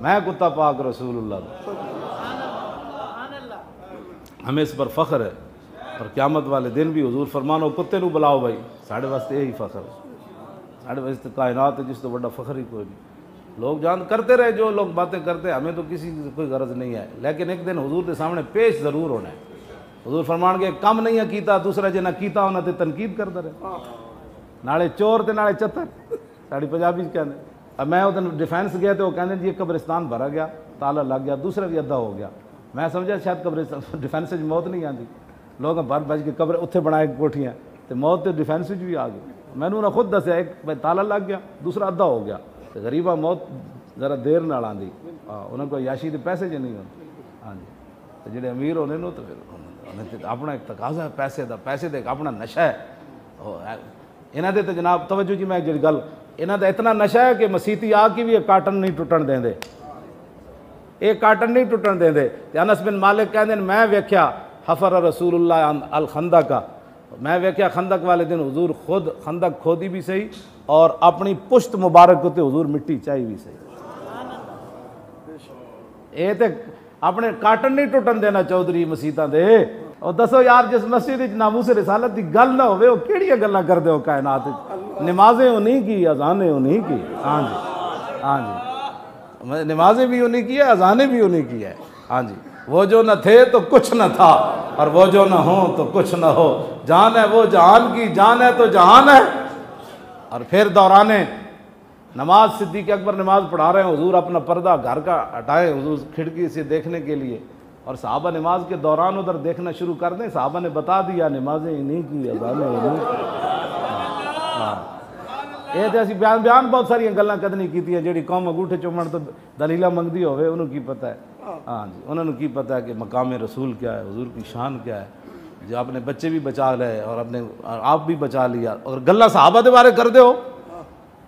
میں کتا پاک رسول اللہ دا۔ ہمیں اس پر فخر ہے، اور قیامت والے دن بھی حضور فرمانو کتے نو بلاؤ بھائی، ساڑھے واسطے یہی فخر ہے، ساڑھے واسطے کائنات ہے جس تو بڑا فخر ہی کوئی نہیں۔ لوگ جان کرتے رہے جو لوگ باتیں کرتے ہیں، ہمیں تو کسی سے کوئی غرض نہیں ہے، لیکن ایک دن حضور کے سامنے پیش ضرور ہونا ہے۔ حضور فرمان کے کم نہیں ہے کیتا، دوسرا جنہ کیتا ہونا تے تنقید کرتا رہے، نالے چور تے نالے چتر، ساڑی پنجابی کہنے۔ اب میں ادھر ڈیفینس گیا تو وہ کہنے جی قبرستان بھرا گیا، تالا لگ گیا، دوسرا بھی ادھا ہو گیا۔ میں سمجھا شاید قبرستان ڈیفینس میں موت نہیں آتی، لوگ بھر بج کے قبر اتنے بنائے کوٹھیاں تو موت تو ڈیفینس بھی آ گئی۔ میں نے انہیں خود دسیا، ایک تالا لگ گیا، دوسرا ادھا ہو گیا، تو غریبہ موت ذرا دیر نال آندی، انہوں کو عیاشی کے پیسے جو نہیں ہوتے۔ ہاں جی، تو جڑے امیر ہونے نو تو پھر اپنا ایک تقاضا ہے پیسے دا، پیسے دے اپنا نشہ ہے انہاں دے۔ تو جناب توجہ جی، میں جڑی گل انہاں دا اتنا نشہ ہے کہ مسیتی آ کے بھی ایک کاٹن نہیں ٹوٹن دیں دے، ایک کاٹن نہیں ٹوٹن دیں دے۔ انس بن مالک کہندے میں ویکھیا حفر رسول اللہ الخندق کا، میں ویکھیا خندق والے دن حضور خود خندق کھودی بھی صحیح اور اپنی پشت مبارک کو تے حضور مٹی چاہی بھی صحیح۔ اے تے اپنے کاٹن نہیں ٹوٹن دینا چودھری مسیتاں دے۔ اور دسو یار جس مسجد وچ ناموس رسالت دی گل نہ ہوے او کیڑیاں گلاں کردے ہو کائنات وچ؟ نمازیں انہیں کی، اذانیں انہیں کی۔ ہاں جی، ہاں جی، نمازیں بھی انہیں کی ہے، اذانیں بھی انہیں کی ہے۔ ہاں جی، وہ جو نہ تھے تو کچھ نہ تھا، اور وہ جو نہ ہوں تو کچھ نہ ہو، جان ہے وہ جہان کی، جان ہے تو جہان ہے۔ اور پھر دورانے نماز صدیق اکبر نماز پڑھا رہے ہیں، حضور اپنا پردہ گھر کا ہٹائے حضور کھڑکی سے دیکھنے کے لیے، اور صحابہ نماز کے دوران ادھر دیکھنا شروع کر دیں، صحابہ نے بتا دیا نمازیں انہیں کی، اذانیں انہیں کی۔ ہاں یہ تو اسی بیان بہت ساری گلاں کدنی کیتی ہیں، جیڑی قوم انگوٹھے چومن تو دلیلہ منگدی ہوئے انہوں کی پتہ ہے۔ ہاں جی، انہوں نے کی پتہ ہے کہ مقام رسول کیا ہے، حضور کی شان کیا ہے، جو اپنے بچے بھی بچا لے اور اپنے آپ بھی بچا لیا۔ اور گلاں صحابہ دے بارے کر دے ہو،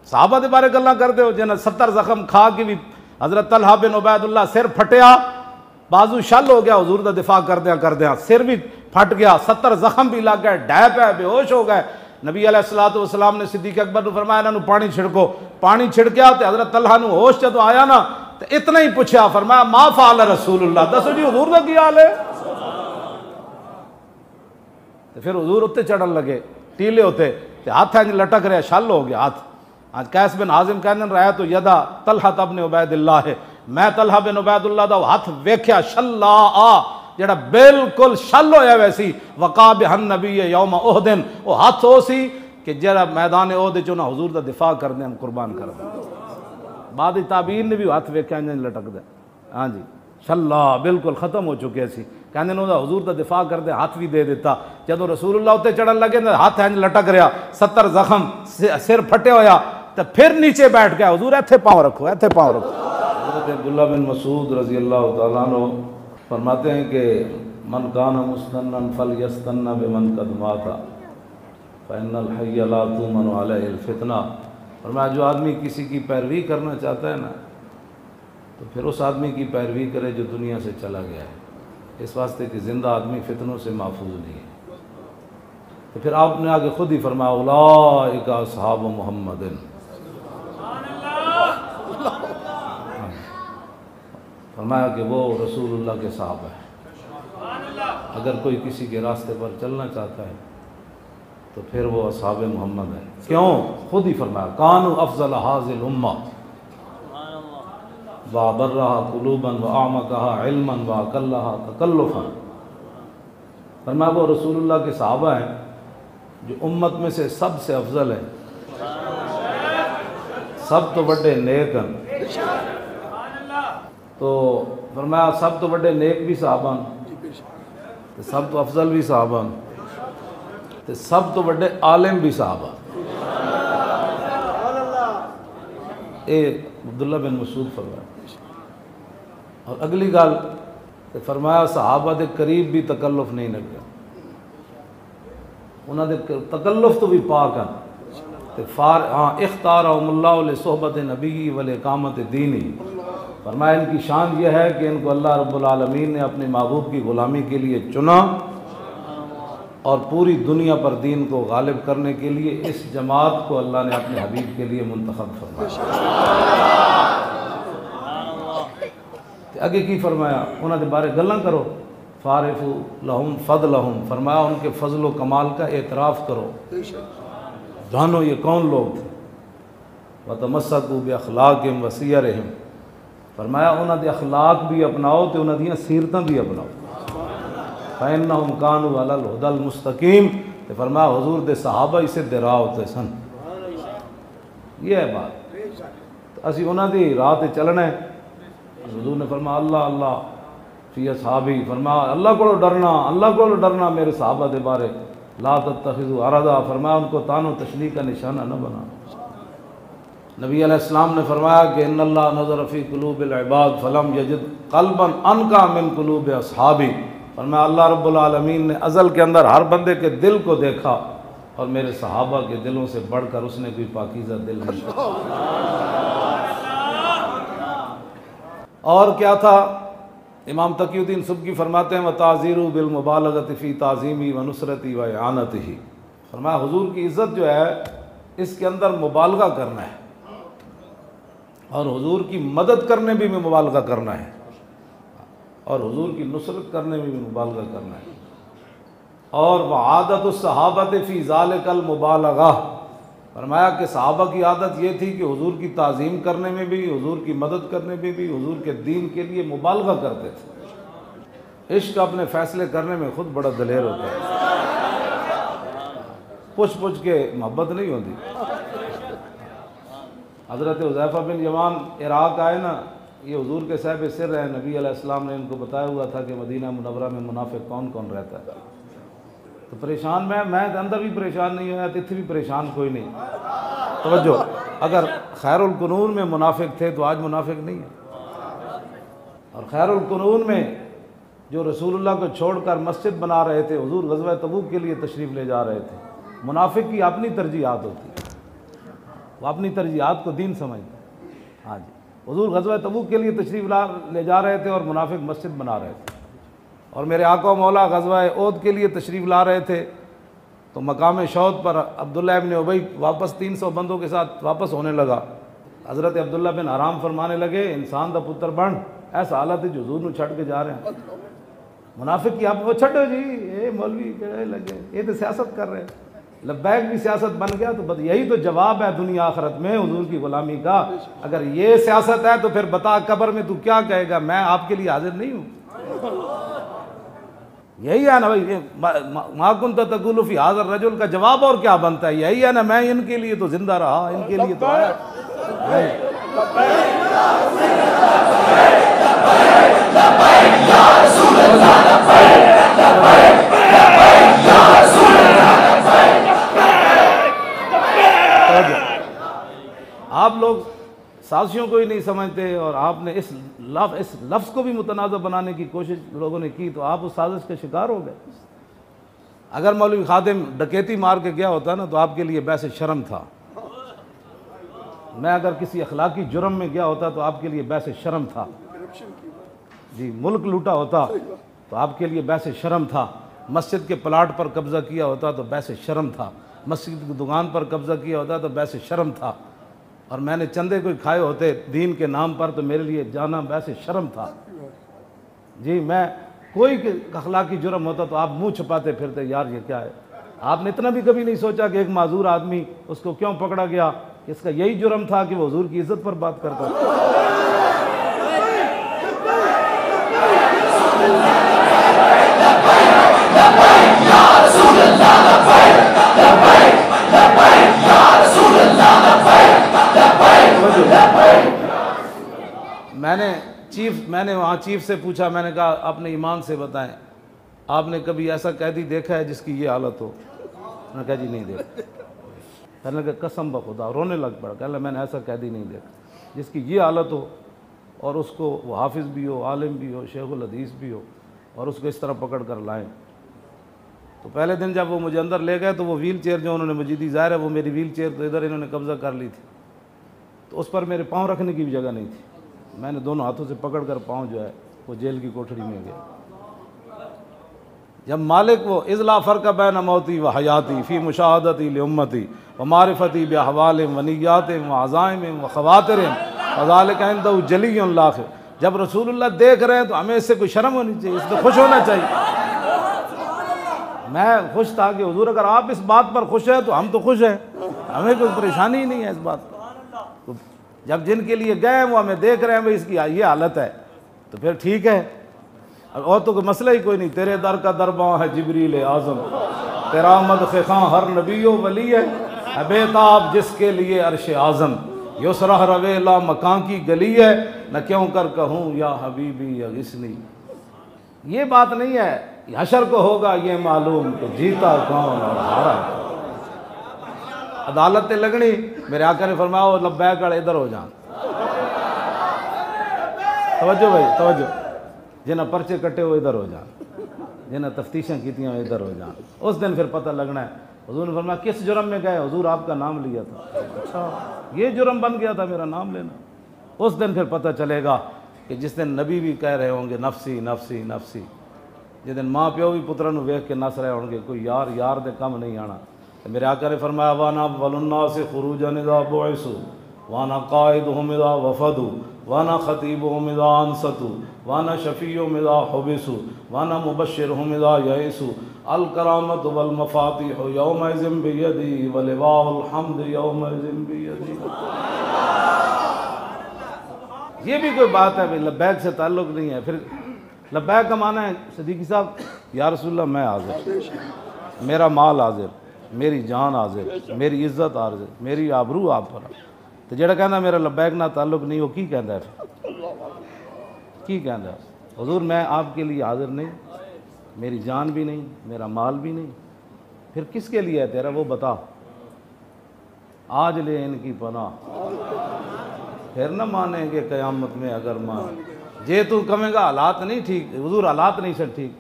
صحابہ دے بارے گلاں کر دے ہو، جنہیں 70 زخم کھا کے بھی حضرت طلحہ بن عبید اللہ سر پھٹیا، بازو شل ہو گیا، حضور دا دفاع کردیاں سر بھی پھٹ گیا، 70 زخم بھی لگ گئے، ڈھیپ ہے، بے ہوش ہو گئے۔ نبی علیہ السلام نے صدیق اکبر نے فرمایا انہوں پانی چھڑکو، پانی چھڑکیا تو حضرت طلحہ نے ہوش جدو آیا نا تو اتنا ہی پوچھا، فرمایا ما فعل رسول اللہ، دسو جی حضور کا کی حال ہے؟ تو پھر حضور اتنے چڑھن لگے، ٹیلے ہوتے تو ہاتھ لٹک رہا، شل ہو گیا ہاتھ۔ آج قیس بن عازم کہنے رہا تو یدا طلحہ بن عبید اللہ ہے، میں طلحہ بن عبید اللہ دا ہاتھ ویکھیا شلا جڑا بالکل شل ہویا ویسی، وقع بہ النبی یوم احد، وہ ہاتھ ہو سی کہ جڑا میدان احد چ انہاں حضور دا دفاع کردے قربان کر دے۔ بعد تابعین نے بھی ہاتھ ویکھیا انج لٹک دے، ہاں جی شلا بالکل ختم ہو چکے سی، کہندے نے حضور دا دفاع کردے ہاتھ بھی دے دیتا۔ جدوں رسول اللہ تے چڑھن لگے ہاتھ انج لٹک رہا، 70 زخم، سر پھٹے ہویا، تو پھر نیچے بیٹھ گیا، حضور ایتھے پاؤں رکھو، ایتھے پاؤں رکھو۔ حضرت عبداللہ بن مسعود رضی اللہ تعالیٰ عنہ فرماتے ہیں کہ من کان مستنن فلیستن بمن قد مات فإن الحی لا تؤمن علیہ الفتنہ۔ فرمایا جو آدمی کسی کی پیروی کرنا چاہتا ہے نا تو پھر اس آدمی کی پیروی کرے جو دنیا سے چلا گیا ہے، اس واسطے کہ زندہ آدمی فتنوں سے محفوظ نہیں ہے۔ تو پھر آپ نے آگے خود ہی فرمایا اولئک اصحاب محمد، فرمایا کہ وہ رسول اللہ کے صحابہ ہیں۔ اگر کوئی کسی کے راستے پر چلنا چاہتا ہے تو پھر وہ اصحاب محمد ہیں۔ کیوں؟ خود ہی فرمایا کانوا افضل ھذہ الامہ وابرھا قلوبا واعمقھا علما واقلھا تکلفا۔ فرمایا وہ رسول اللہ کے صحابہ ہیں جو امت میں سے سب سے افضل ہیں، سب تو بڑے نیک ہیں۔ تو فرمایا سب تو بڑے نیک بھی صحابہ ہیں، سب تو افضل بھی صحابہ ہیں، سب تو بڑے عالم بھی صحابہ۔ اے عبداللہ بن مسعود فرمایا۔ اور اگلی گل فرمایا صحابہ دے قریب بھی تکلف نہیں لگا، انہوں نے تکلف تو بھی پاک ہیں۔ اختارہم اللہ لصحبت نبی والاقامت دینی۔ فرمایا ان کی شان یہ ہے کہ ان کو اللہ رب العالمین نے اپنے محبوب کی غلامی کے لیے چنا اور پوری دنیا پر دین کو غالب کرنے کے لیے اس جماعت کو اللہ نے اپنے حبیب کے لیے منتخب فرمایا۔ اگے کی فرمایا انہاں دے بارے گلاں کرو، فارفو لہم فضلہم، فرمایا ان کے فضل و کمال کا اعتراف کرو، جانو یہ کون لوگ تھے، وتمسکوا باخلاقہم وسیرہم، فرمایا انہاں دے اخلاق بھی اپناؤ تے انہاں دیاں سیرتاں بھی اپناؤ، فإنہم کانوا علی الہدی المستقیم، تے فرمایا حضور دے صحابہ اسے دے راہ ہوتے سن۔ یہ ہے بات، اسی انہاں دی راہ تے چلنا ہے۔ حضور نے فرمایا اللہ اللہ فی اصحابی، فرمایا اللہ کو ڈرنا میرے صحابہ دے بارے، لا تتخذوا عرضا، فرمایا ان کو تان و تشنیع کا نشانہ نہ بنا۔ نبی علیہ السلام نے فرمایا کہ ان اللہ نظر فی قلوب العباد فلم یجد قلبا انقی من قلوب اصحابی، فرمایا اللہ رب العالمین نے ازل کے اندر ہر بندے کے دل کو دیکھا اور میرے صحابہ کے دلوں سے بڑھ کر اس نے کوئی پاکیزہ دل نہیں۔ اور کیا تھا؟ امام تقی الدین سبکی فرماتے ہیں وَتَعْزِيرُ بِالْمُبَالَغَةِ فِي تَعْظِيمِهِ وَنُصْرَتِهِ وَإِعَانَتِهِ، فرمایا حضور کی عزت جو ہے اس کے اندر مبالغہ کرنا ہے اور حضور کی مدد کرنے میں بھی مبالغہ کرنا ہے اور حضور کی نصرت کرنے میں بھی مبالغہ کرنا ہے، اور وعادت الصحابۃ فی ذالک المبالغہ، فرمایا کہ صحابہ کی عادت یہ تھی کہ حضور کی تعظیم کرنے میں بھی، حضور کی مدد کرنے میں بھی، حضور کے دین کے لیے مبالغہ کرتے تھے۔ عشق اپنے فیصلے کرنے میں خود بڑا دلیر ہوتا ہے، پوچھ پوچھ کے محبت نہیں ہوتی۔ حضرت حذیفہ بن یمان عراق آئے نا، یہ حضور کے صاحب سر ہیں، نبی علیہ السلام نے ان کو بتایا ہوا تھا کہ مدینہ منورہ میں منافق کون کون رہتا ہے، تو پریشان میں اندر بھی پریشان نہیں ہوا تو اتنے بھی پریشان کوئی نہیں۔ توجہ، اگر خیر القرون میں منافق تھے تو آج منافق نہیں ہے، اور خیر القرون میں جو رسول اللہ کو چھوڑ کر مسجد بنا رہے تھے، حضور غزوہ تبوک کے لیے تشریف لے جا رہے تھے، منافق کی اپنی ترجیحات ہوتی ہیں، وہ اپنی ترجیحات کو دین سمجھتے ہیں۔ ہاں جی، حضور غزوہ تبوک کے لیے تشریف لے جا رہے تھے اور منافق مسجد بنا رہے تھے، اور میرے آقا و مولا غزوہ احد کے لیے تشریف لا رہے تھے، تو مقام شہود پر عبداللہ ابن ابی واپس 300 بندوں کے ساتھ واپس ہونے لگا۔ حضرت عبداللہ بن حرام فرمانے لگے انسان دا پتر بن، ایسا حالت ہے جو حضور نو چھڑ کے جا رہے ہیں۔ منافق کی آپ وہ چھڑو جی، اے مولوی کہنے لگے یہ تو سیاست کر رہے ہیں، لبیک بھی سیاست بن گیا، تو بس یہی تو جواب ہے دنیا آخرت میں حضور کی غلامی کا۔ اگر یہ سیاست ہے تو پھر بتا قبر میں تو کیا کہے گا، میں آپ کے لیے حاضر نہیں ہوں۔ یہی ہے نا بھائی، ما کنت تقول فی ھذا الرجل کا جواب اور کیا بنتا ہے، یہی ہے نا، میں ان کے لیے تو زندہ رہا، ان کے لیے تو آیا۔ آپ لوگ سازشوں کو ہی نہیں سمجھتے، اور آپ نے اس لفظ کو بھی متنازع بنانے کی کوشش لوگوں نے کی، تو آپ اس سازش کے شکار ہو گئے۔ اگر مولوی خادم ڈکیتی مار کے گیا ہوتا نا تو آپ کے لیے باعث شرم تھا، میں اگر کسی اخلاقی جرم میں گیا ہوتا تو آپ کے لیے باعث شرم تھا، جی ملک لوٹا ہوتا تو آپ کے لیے باعث شرم تھا، مسجد کے پلاٹ پر قبضہ کیا ہوتا تو باعث شرم تھا، مسجد کی دکان پر قبضہ کیا ہوتا تو باعث شرم تھا، اور میں نے چندے کوئی کھائے ہوتے دین کے نام پر تو میرے لیے جانا باعث شرم تھا۔ جی میں کوئی اخلاقی جرم ہوتا تو آپ منہ چھپاتے پھرتے، یار یہ کیا ہے۔ آپ نے اتنا بھی کبھی نہیں سوچا کہ ایک معذور آدمی اس کو کیوں پکڑا گیا، اس کا یہی جرم تھا کہ وہ حضور کی عزت پر بات کرتا تھا۔ میں نے وہاں چیف سے پوچھا، میں نے کہا اپنے ایمان سے بتائیں، آپ نے کبھی ایسا قیدی دیکھا ہے جس کی یہ حالت ہو؟ میں نے کہا جی نہیں دیکھا۔ کہنے لگا قسم بخدا، رونے لگ پڑا، کہنے لگا میں نے ایسا قیدی نہیں دیکھا جس کی یہ حالت ہو، اور اس کو وہ حافظ بھی ہو، عالم بھی ہو، شیخ الحدیث بھی ہو، اور اس کو اس طرح پکڑ کر لائیں۔ تو پہلے دن جب وہ مجھے اندر لے گئے تو وہ ویل چیئر جو انہوں نے مجھے دی، ظاہر ہے وہ میری ویل چیئر تو ادھر انہوں نے قبضہ کر لی تھی، تو اس پر میرے پاؤں رکھنے کی بھی جگہ نہیں تھی، میں نے دونوں ہاتھوں سے پکڑ کر پاؤں جو ہے وہ جیل کی کوٹھڑی میں گیا۔ جب مالک وہ اذ لا فرق بین موتی و حیاتی فی مشاہدتی لامتی و معرفتی باحوال و نیات و عزائم و خواطر وذلک عنده جلی لاخ، جب رسول اللہ دیکھ رہے ہیں تو ہمیں اس سے کوئی شرم ہونی چاہیے، اس سے خوش ہونا چاہیے۔ میں خوش تھا کہ حضور اگر آپ اس بات پر خوش ہیں تو ہم تو خوش ہیں، ہمیں کوئی پریشانی ہی نہیں ہے اس بات پر۔ جب جن کے لیے گئے وہ ہمیں دیکھ رہے ہیں بھئی اس کی یہ حالت ہے تو پھر ٹھیک ہے، اور تو کوئی مسئلہ ہی کوئی نہیں۔ تیرے در کا درباں ہے جبریل اعظم، تیرا مدح خواں ہر نبی و ولی ہے بےتاب جس کے لیے عرش اعظم، یسرہ روے لا مکان کی گلی ہے، نہ کیوں کر کہوں یا حبیبی اغثنی۔ یہ بات نہیں ہے، حشر کو ہوگا یہ معلوم کہ جیتا کون اور ہارا کون۔ عدالت لگنی، میرے آقا نے فرمایا وہ لبیک والے ادھر ہو جان۔ توجہ بھائی توجہ، جنہیں پرچے کٹے وہ ادھر ہو جان، جنہیں تفتیشیں کیتیاں وہ ادھر ہو جان۔ اس دن پھر پتہ لگنا ہے۔ حضور نے فرمایا کس جرم میں گئے؟ حضور آپ کا نام لیا تھا۔ اچھا یہ جرم بن گیا تھا میرا نام لینا۔ اس دن پھر پتہ چلے گا کہ جس دن نبی بھی کہہ رہے ہوں گے نفسی نفسی نفسی، جس دن ماں پیو بھی پتروں نو ویکھ کے نس رہے ہوں گے، کوئی یار یار دے کم نہیں آنا۔ میرے آقا نے فرمایا وانا اول الناس خروجا اذا بعثوا وانا قائدهم اذا وفدوا وانا خطیبهم اذا انصتوا وانا شفیعهم اذا حبسوا وانا مبشرهم اذا یئسوا الکرامۃ والمفاتیح یومئذ بیدی ولواء الحمد یومئذ بیدی۔ یہ بھی کوئی بات ہے، لبیک سے تعلق نہیں ہے۔ پھر لبیک کا معنی ہے صدیقی صاحب یا رسول اللہ میں حاضر، میرا مال حاضر، میری جان حاضر، میری عزت حاضر، میری آبرو آپ پر۔ تو جڑا کہنا میرا لبیک نہ تعلق نہیں، وہ کی کہندا ہے؟ کی کہندا ہے؟ حضور میں آپ کے لیے حاضر نہیں، میری جان بھی نہیں، میرا مال بھی نہیں، پھر کس کے لیے ہے تیرا وہ بتا، آج لے ان کی پناہ۔ پھر نہ مانیں گے قیامت میں اگر مان، جے تو کہیں گا حالات نہیں ٹھیک، حضور حالات نہیں سر ٹھیک،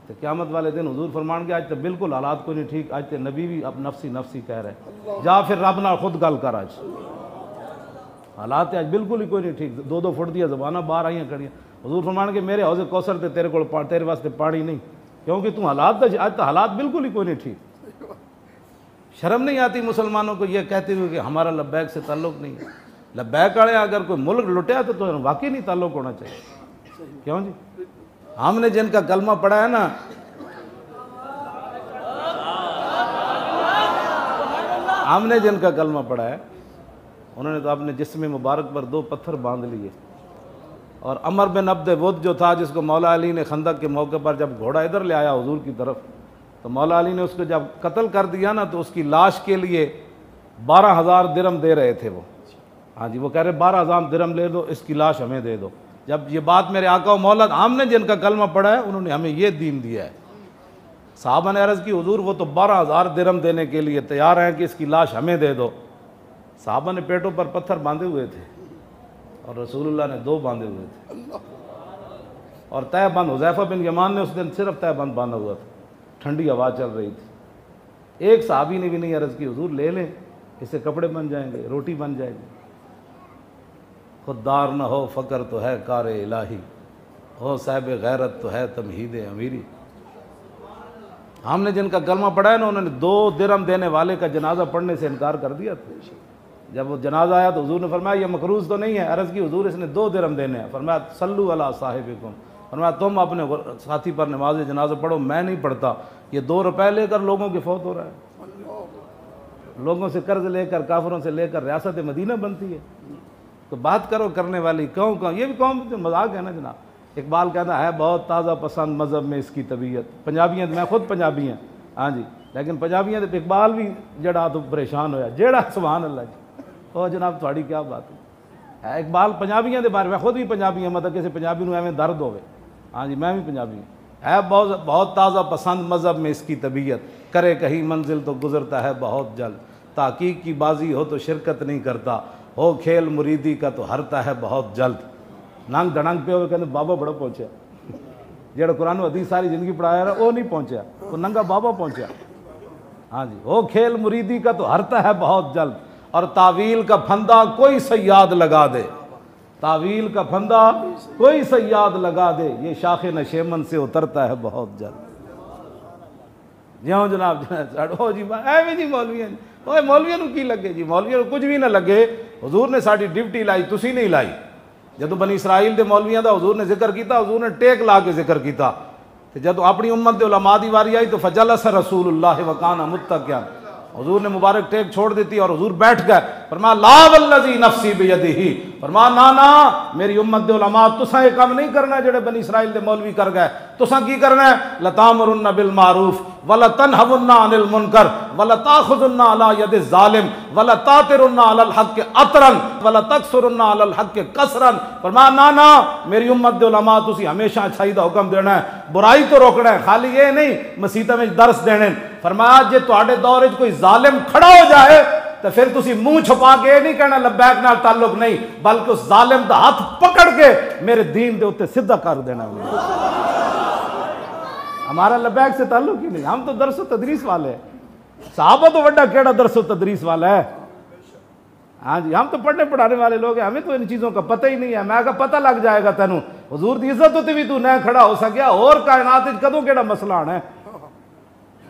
تو قیامت والے دن حضور فرمان گے آج تو بالکل حالات کو نہیں ٹھیک، آج تو نبی بھی اب نفسی نفسی کہہ رہے، جا پھر رب نال خود گل کر، آج حالات آج بالکل ہی کوئی نہیں ٹھیک، دو دو فٹ دیا زبانہ باہر آئیاں کڑیاں۔ حضور فرمان کے میرے حوض کوثر تے تیرے کو تیرے واسطے پانی نہیں، کیونکہ تو حالات آج تو حالات بالکل ہی کوئی نہیں ٹھیک۔ شرم نہیں آتی مسلمانوں کو یہ کہتے ہوئے کہ ہمارا لبیک سے تعلق نہیں ہے؟ لبیک والے اگر کوئی ملک لٹیا تو واقعی نہیں تعلق ہونا چاہیے۔ کیوں جی؟ ہم نے جن کا کلمہ پڑھا ہے نا، ہم نے جن کا کلمہ پڑھا ہے انہوں نے تو اپنے جسم مبارک پر 2 پتھر باندھ لیے، اور عمر بن عبد ود جو تھا جس کو مولا علی نے خندق کے موقع پر جب گھوڑا ادھر لے آیا حضور کی طرف، تو مولا علی نے اس کو جب قتل کر دیا نا تو اس کی لاش کے لیے 12,000 درہم دے رہے تھے وہ۔ ہاں جی، وہ کہہ رہے 12,000 درہم لے دو، اس کی لاش ہمیں دے دو۔ جب یہ بات میرے آقا و مولا ہم نے جن کا کلمہ پڑھا ہے انہوں نے ہمیں یہ دین دیا ہے۔ صحابہ نے عرض کی حضور وہ تو 12,000 درہم دینے کے لیے تیار ہیں کہ اس کی لاش ہمیں دے دو۔ صحابہ نے پیٹوں پر پتھر باندھے ہوئے تھے اور رسول اللہ نے 2 باندھے ہوئے تھے، اور تہ بند حذیفہ بن یمان نے اس دن صرف تہ بند باندھا ہوا تھا، ٹھنڈی ہوا چل رہی تھی۔ ایک صحابی نے بھی نہیں عرض کی حضور لے لیں، اس سے کپڑے بن جائیں گے، روٹی بن جائے گی۔ خوددار نہ ہو فقر تو ہے کار الہی، ہو صاحب غیرت تو ہے تمہید امیری۔ ہم نے جن کا کلمہ پڑھا ہے نا انہوں نے 2 درہم دینے والے کا جنازہ پڑھنے سے انکار کر دیا تھا۔ جب وہ جنازہ آیا تو حضور نے فرمایا یہ مقروض تو نہیں ہے؟ عرض کی حضور اس نے 2 درہم دینے ہیں۔ فرمایا صلو علی صاحبکم، فرمایا تم اپنے ساتھی پر نماز جنازہ پڑھو، میں نہیں پڑھتا۔ یہ 2 روپے لے کر لوگوں کی فوت ہو رہا ہے، لوگوں سے قرض لے کر، کافروں سے لے کر ریاست مدینہ بنتی ہے۔ تو بات کرو کرنے والی قوم، یہ بھی قوم مذاق ہے نا جناب۔ اقبال کہتا ہے بہت تازہ پسند مذہب میں اس کی طبیعت، پنجابیاں میں خود پنجابی ہیں ہاں جی، لیکن پنجابیاں اقبال بھی جڑا تو پریشان ہویا، جیڑا سبحان اللہ جی، او جناب تھوڑی کیا بات ہے۔ اقبال پنجابیاں دے بارے میں خود بھی پنجابی ہیں، مطلب کسی پنجابی نو ایویں درد ہوئے، ہاں جی میں بھی پنجابی ہوں۔ ہے بہت تازہ پسند مذہب میں اس کی طبیعت، کرے کہیں منزل تو گزرتا ہے بہت جلد، تحقیق کی بازی ہو تو شرکت نہیں کرتا، ہو کھیل مریدی کا تو ہرتا ہے بہت جلد۔ ننگ دڑنگ پہ ہوئے کہتے بابا بڑا پہنچیا، جڑا قرآن و حدیث ساری زندگی پڑھایا رہا وہ نہیں پہنچیا، وہ ننگا بابا پہنچیا۔ ہاں جی، ہو کھیل مریدی کا تو ہرتا ہے بہت جلد، اور تعویل کا پھندا کوئی صیاد لگا دے، تعویل کا پھندا کوئی صیاد لگا دے، یہ شاخ نشیمن سے اترتا ہے بہت جلد۔ جیوں جناب ہو جی ایویں جی مولویاں مولویاں نو کی لگے جی، مولویاں نو کچھ بھی نہ لگے، حضور نے ساری ڈیوٹی لائی تسی نہیں لائی، جدو بنی اسرائیل دے مولویاں دا حضور نے ذکر کیتا، حضور نے ٹیک لا کے ذکر کیتا، تے جدو اپنی امت دے علماء دی واری آئی تو فجلس رسول اللہ وکان متکئا، حضور نے مبارک ٹیک چھوڑ دیتی اور حضور بیٹھ گئے، فرمایا لا والذی نفسی بیدہ، فرمایا نا میری امت دے علماء تساں یہ کام نہیں کرنا جڑے بنی اسرائیل دے مولوی کر گئے، تساں کی کرنا ہے لتامرن بالمعروف ولتنہون عن المنکر ولتاخذن علی ید الظالم ولتاترن علی الحق اطرا ولتکثرن علی الحق کثرا، فرمایا نا میری امت دے علماء تسی ہمیشہ اچھائی دا حکم دینا ہے، برائی تو روکنا ہے، خالی یہ نہیں مسیتاں میں درس دینے، فرمایا جے تواڈے دور وچ کوئی ظالم کھڑا ہو جائے تو پھر تسی منہ چھپا کے یہ نہیں کہنا لبیک نال تعلق نہیں، بلکہ اس ظالم دا ہاتھ پکڑ کے میرے دین دے اوتے سیدھا کر دینا۔ ہمارا لبیک سے تعلق ہی نہیں، ہم تو درس و تدریس والے ہیں، صحابہ تو بڑا کیڑا درس و تدریس والا ہے، ہاں جی ہم تو پڑھنے پڑھانے والے لوگ ہیں، ہمیں تو ان چیزوں کا پتہ ہی نہیں ہے۔ میں کہا پتہ لگ جائے گا تینوں، حضور دی عزت ہوتی بھی تو نہ کھڑا ہو سکیا، اور کائنات وچ کدوں کیڑا مسئلہ آنا ہے؟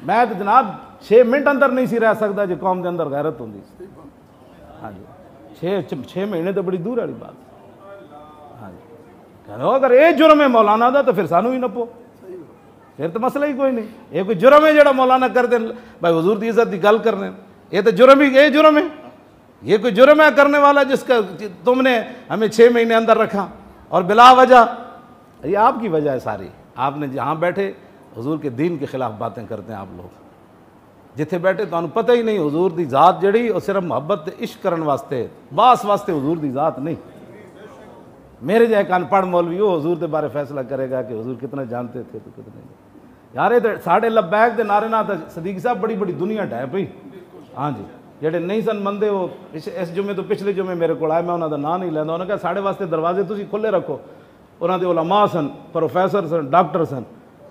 میں تو جناب 6 منٹ اندر نہیں سی رہ سکتا جو قوم دے اندر غیرت ہوندی، ہاں جی 6 مہینے تو بڑی دور والی بات، ہاں جی کہو اگر یہ جرم ہے مولانا دا تو پھر سانو ہی نپو، پھر تو مسئلہ ہی کوئی نہیں، یہ کوئی جرم ہے جڑا مولانا کر دیں بھائی حضور دی عزت دی گل کرنے، یہ تو جرم ہی، یہ جرم ہے، یہ کوئی جرم ہے کرنے والا جس کا تم نے ہمیں 6 مہینے اندر رکھا اور بلا وجہ، یہ آپ کی وجہ ہے ساری، آپ نے جہاں بیٹھے حضور کے دین کے خلاف باتیں کرتے ہیں آپ لوگ، جتھے بیٹھے تو انہوں پتہ ہی نہیں حضور دی ذات جڑی اور صرف محبت عشق کرن واسطے باس واسطے حضور دی ذات نہیں۔ میرے جائے کان پڑھ مولوی وہ حضور دے بارے فیصلہ کرے گا کہ حضور کتنے جانتے تھے تو کتنے نہیں۔ یار یہ ساڑھے لبیک دے نعرے نہ صدیق صاحب بڑی بڑی دنیا ڈھائے پئی، ہاں جی جڑے نہیں سن مندے وہ اس جمعے تو پچھلے جمعے میرے کو آئے، میں انہوں دا نام نہیں لینا، انہوں نے کہا ساڑھے واسطے دروازے تسی کھلے رکھو، انہوں دے علماء سن، پروفیسر سن، ڈاکٹر سن،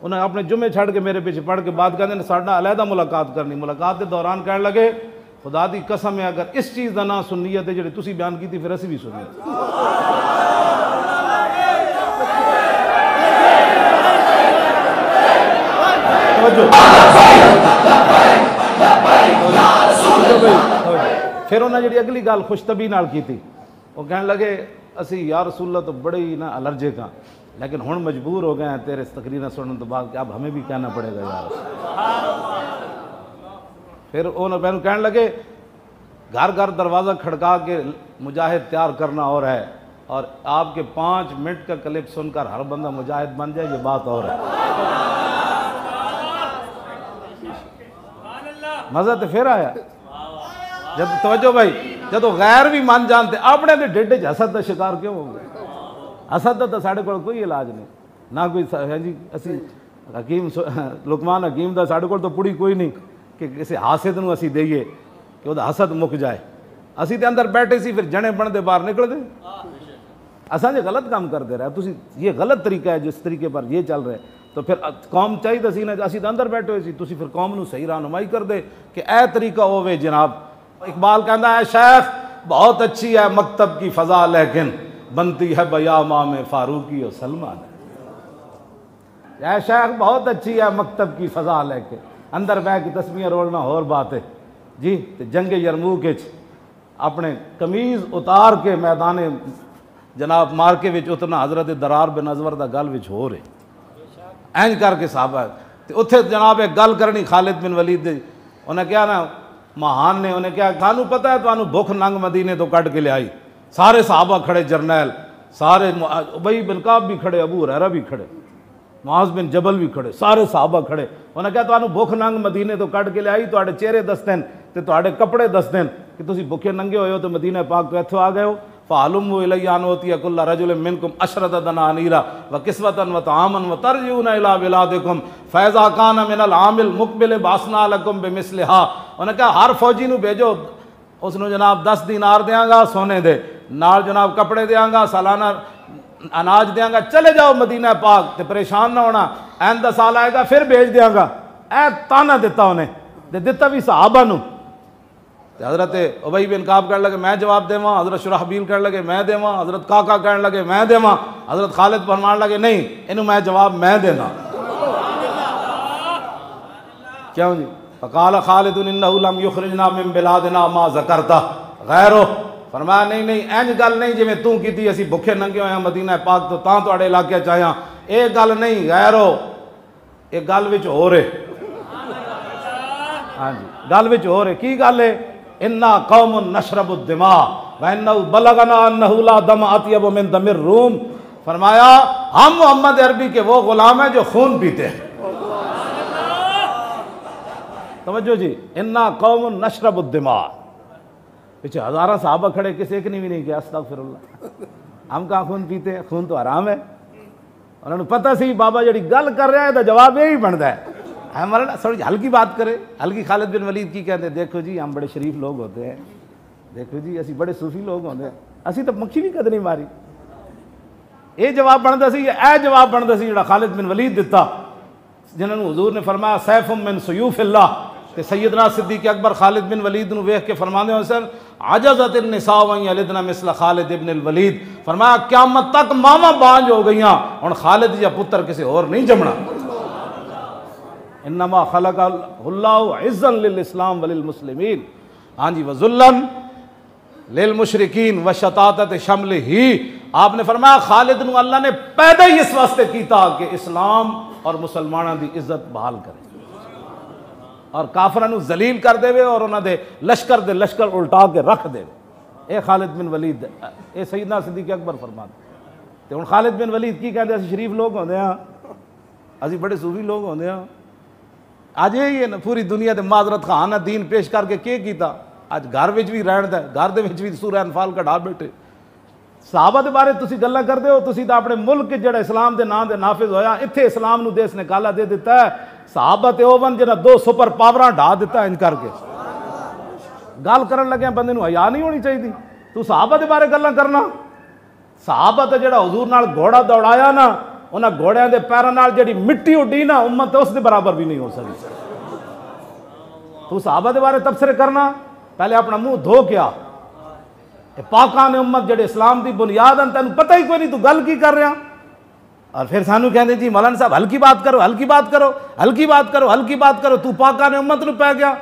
انہیں اپنے جمعے چھڑ کے میرے پیچھے پڑھ کے بات کرنے ساڑھا علیحدہ ملاقات کرنی، ملاقات کے دوران کہنے لگے خدا دی قسم ہے اگر اس چیز دا نام سنیت ہے جڑی تسی بیان کی تھی پھر اسی بھی سنیت۔ پھر انہیں جڑی اگلی گال خوشطبی نال کی تھی، وہ کہنے لگے اسی یا رسول اللہ تو بڑے ہی نا الرجک ہاں، لیکن ہن مجبور ہو گئے ہیں تیرے تقریر سننے تو بعد کہ اب ہمیں بھی کہنا پڑے گا یار۔ پھر انہوں کہنے لگے گھر گھر دروازہ کھڑکا کے مجاہد تیار کرنا اور ہے، اور آپ کے 5 منٹ کا کلپ سن کر ہر بندہ مجاہد بن جائے یہ بات اور ہے۔ مزہ تو پھر آیا جب توجہ بھائی جب غیر بھی مان جانتے اپنے دے ڈیڈے حسد دا شکار کیوں ہو گئے؟ حسد دا ساڑھے کو کوئی علاج نہیں، نہ کوئی جی اسی حکیم لقمان حکیم دا ساڑھے کو تو پوری کوئی نہیں کہ کسی حاسد نو اسی دئیے کہ وہ دا حسد مک جائے، اسی تے اندر بیٹھے سی پھر جنے بن دے باہر نکل دے، اساں جو غلط کام کر دے رہا ہے تو یہ غلط طریقہ ہے جس طریقے پر یہ چل رہے تو پھر قوم چاہیے تو اسی تے اندر بیٹھے ہوئے سی تسی پھر قوم نو صحیح رہنمائی کر دے کہ اے طریقہ ہوئے جناب۔ اقبال کہتا ہے شیخ بہت اچھی ہے مکتب کی فضا لیکن بنتی ہے بیامام فاروقی و سلمان، اے شیخ بہت اچھی ہے مکتب کی فضا لیکن اندر بہ کی تسبیحیں رولنا اور بات ہے جی۔ جنگ یرموک اپنے قمیض اتار کے میدان جناب مارکے وچ اتنا حضرت درار بن ازور دا گل وچ ہو رہے اینج کر کے صحابہ اتھے جناب ایک گل کرنی خالد بن ولید دے، انہیں کیا نا مہان نے انہیں کیا تھانو پتہ ہے تھانو بھوک ننگ مدینے تو کٹ کے لے آئی، سارے صحابہ کھڑے، جرنیل سارے، ابی بن کعب بھی کھڑے، ابو ہریرہ بھی کھڑے، معاذ بن جبل بھی کھڑے، سارے صحابہ کھڑے، انہیں کہا تھانو بھوک ننگ مدینے تو کٹ کے لے آئی، تواڈے چہرے دستین تے تواڈے کپڑے دستین کہ تسی بھوکے ننگے ہوئے ہو تو مدینہ پاک تو ایتھوں آ گئے ہو، فَعَلُمُّ إِلَيَّ أَنْ أُوتِيَ كُلَّ رَجُلٍ مِّنْكُمْ عَشْرَةَ دَنَانِيرَ وَكِسْوَةً وَطَعَامًا وَتَرْجِعُونَ إِلَىٰ بِلَادِكُمْ فَإِذَا كَانَ مِنَ الْعَامِ الْمُقْبِلِ بَعَثْنَا لَكُمْ بِمِثْلِهَا، انہوں نے کہا ہر فوجی نو بھیجو اس نو جناب 10 دینار دیاں گا سونے دے نال، جناب کپڑے دیاں گا، سالانہ اناج دیاں گا، چلے جاؤ مدینہ پاک تے پریشان نہ ہونا، آئندہ سال آئے گا پھر بھیج دیاں گا، اے تانا دیتا انہیں تے دیتا بھی صحابہ نو۔ حضرت ابی بن کعب کہنے لگے میں جواب دیواں، حضرت شرحبیل کہنے لگے میں دیواں، حضرت کاکا کہنے لگے میں دیواں، حضرت خالد فرمان لگے نہیں انہوں میں جواب میں دینا۔ کیوں جی؟ فقال خالد انہ لم یخرجنا من بلادنا ما ذکرتا غیرہ، فرمایا نہیں نہیں اینج گل نہیں جویں تو کیتی اسی بھکھے ننگے ہوئے ہیں مدینہ پاک تو تاں تواڈے علاقے چ آیا، اے گل نہیں غیر ہو، اے گل وچ ہو رہے، ہاں جی گل وچ ہو رہے، کی گل ہے؟ انا قوم نشرب الدماء وانہ بلغنا انہ لا دم اطیب من دم الروم، فرمایا ہم محمد عربی کے وہ غلام ہیں جو خون پیتے ہیں۔ توجہ جی، انا قوم نشرب الدماء، پیچھے ہزارہ صحابہ کھڑے، کسی ایک نے بھی نہیں کیا استغفر اللہ، ہم کہاں خون پیتے ہیں، خون تو حرام ہے۔ انہوں نے پتہ سی بابا جڑی گل کر رہا ہے تو جواب یہی بنتا ہے، ہمارا تھوڑی ہلکی بات کرے، ہلکی۔ خالد بن ولید کی کہتے ہیں دیکھو جی ہم بڑے شریف لوگ ہوتے ہیں، دیکھو جی اسی بڑے صوفی لوگ ہوتے ہیں، اسی تو مکھی بھی کد نہیں ماری۔ یہ جواب بنتا سی، اے جواب بنتا سی جڑا خالد بن ولید دیتا، جنہوں حضور نے فرمایا سیف من سیوف اللہ، تے سیدنا صدیق اکبر خالد بن ولید نو ویکھ کے فرماندے ہو سن عجزت النساء وان یلدن مثل خالد ابن الولید، فرمایا قیامت تک ماما بانج ہو گئیاں، ہن خالد یا پتر کسی اور نہیں جمنا۔ انما خلق اللہ عزا للاسلام وللمسلمین، ہاں جی وذلا للمشرکین وشتاتت شملہ، آپ نے فرمایا خالد نو اللہ نے پیدا ہی اس واسطے کیتا کہ اسلام اور مسلمانوں دی عزت بحال کرے اور کافراں نو ذلیل کر دے اور انہاں دے لشکر الٹا کے رکھ دے۔ اے خالد بن ولید، اے سیدنا صدیق اکبر فرماتے تے ہن خالد بن ولید کی کہندے اسی شریف لوگ ہوندے ہاں، اسی بڑے صوفی لوگ ہوندے ہاں۔ اج یہ نا پوری دنیا دے معذرت خواہ نہ دین پیش کر کے کیتا، اج گھر وچ بھی رہن دا، گھر دے وچ بھی سورہ انفال کڈھا بیٹھے۔ صحابہ دے بارے تسی گلاں کردے ہو، تسی تا اپنے ملک جڑا اسلام دے نام دے نافذ ہویا، ایتھے اسلام نو دیس نے کالا دے دیتا ہے۔ صحابہ تے اوون جنہاں دو سپر پاوراں ڈھا دیتا ہے ان کر کے، گل کرن لگے بندے نو حیا نہیں ہونی چاہیے۔ تو صحابہ دے بارے گلاں کرنا، صحابہ تے جڑا حضور نال گھوڑا دوڑایا نا، انہاں گھوڑیاں دے پیراں نال جڑی مٹی اڈی نا، امت اس دے برابر بھی نہیں ہو سکتی۔ تو صحابہ دے بارے تبصرے کرنا، پہلے اپنا منہ دھو کیا، پاکان امت جڑے اسلام دی بنیاد ہیں، تینوں پتہ ہی کوئی نہیں تو گل کی کر رہا، اور پھر سانو کہندے جی مولانا صاحب ہلکی بات کرو، ہلکی بات کرو، ہلکی بات کرو، ہلکی بات کرو۔ تو پاکان امت نو پہ گیا،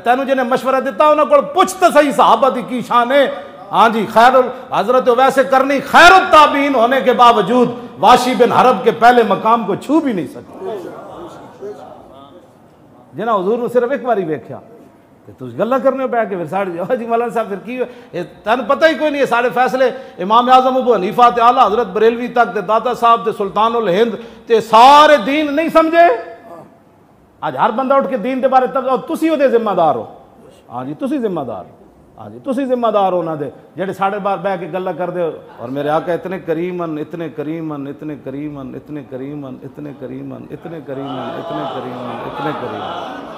تینوں جنہیں مشورہ دیتا انہوں کو پوچھ تو صحیح صحابہ دی کی شان ہے۔ ہاں جی خیر حضرت ویسے کرنی خیر التابعین ہونے کے باوجود واشی بن حرب کے پہلے مقام کو چھو بھی نہیں سکتے، جنہاں حضور نے صرف ایک باری ویکھیا تو گلا کرنے بیٹھ کے پھر ساڑھے جی مولانا صاحب پھر کی تین پتہ ہی کوئی نہیں ہے سارے فیصلے امام اعظم ابو حنیفہ تے اعلیٰ حضرت بریلوی تک تے داتا صاحب تے سلطان الہند تے سارے دین نہیں سمجھے۔ آج ہر بندہ اٹھ کے دین دے بارے تسی او دے ذمہ دار ہو، ہاں جی تسی ذمہ دار ہو، ہاں جی تسی ذمہ دار ہو نہ دے جڑے ساڑھے بار بہ کے گلا کر دے۔ اور میرے آقا اتنے کریمن اتنے کریمن اتنے کریمن اتنے کریمن اتنے کریمن اتنے کریمن اتنے کریمن اتنے کریمن